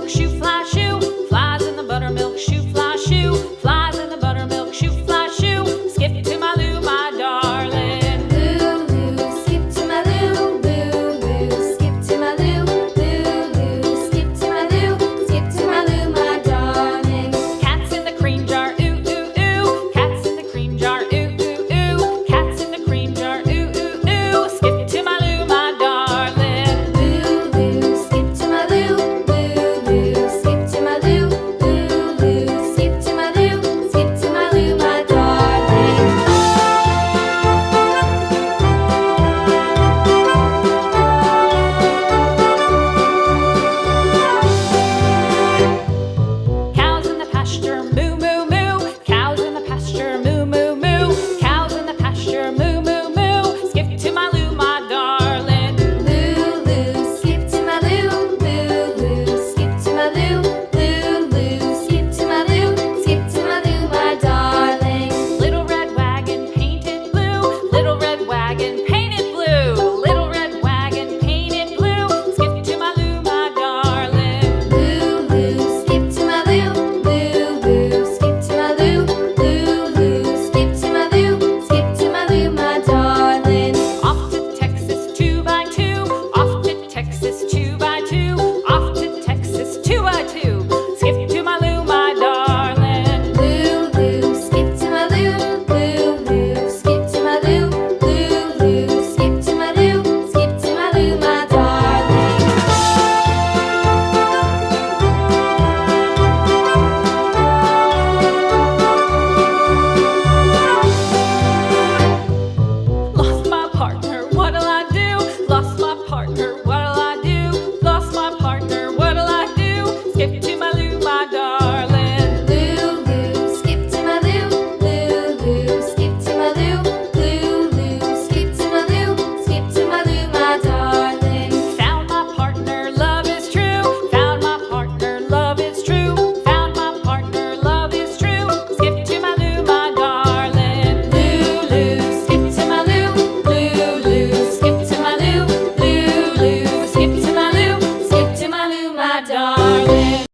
buttermilk shoe, fly shoe. Flies in the buttermilk shoe, fly shoe. Flies in the buttermilk shoe, fly shoe. Skip to my Lou, my darling. Lou, skip to my Lou, Lou, skip to my Lou, Lou, skip to my Lou, skip to my Lou, my darling. Cats in the cream jar, ooh, ooh, ooh. Cats in the cream jar, ooh, ooh, ooh. Cats in the cream jar, ooh, ooh, ooh. Skip to my Lou, my darling. Lou, skip to my Lou, Lou, skip to my Lou, Lou, skip to my Lou, skip to my Lou, my darling. Cows in the pasture, moo, moo, moo. Cows in the pasture, moo, moo, moo. Cows in the pasture, moo, moo, moo. Skip to my Lou, my darling. Lou, skip to my Lou, Lou, skip to my Lou, Lou, skip to my Lou, skip to my Lou, my darling. Little red wagon painted blue. Little red wagon painted blue. Little red wagon painted blue. Skip to my Lou, my darling. Lou, skip to my Lou, Lou, skip to my Lou, Lou, skip to my Lou, skip to my Lou, my darling. Off to Texas 2x2. Off to Texas 2x2. Off to Texas 2x2. Skip to my Lou, my darling. Lou, skip to my Lou, Lou, skip to my Lou, Lou, skip to my Lou, skip to my Lou, my darling. Lost my partner, what'll I do? Lost my partner, what'll I do? Lost my partner, what'll I do? Skip to my Lou, my darling. Lou, skip to my Lou, Lou, skip to my Lou, Lou, skip to my Lou, skip to my Lou, my darling. Found my partner, love is true. Found my partner, love is true. Found my partner, love is true. Skip to my Lou, my darling. Lou, skip to my Lou, Lou, skip to my Lou, Lou, skip to my Lou, skip to my Lou, my darling.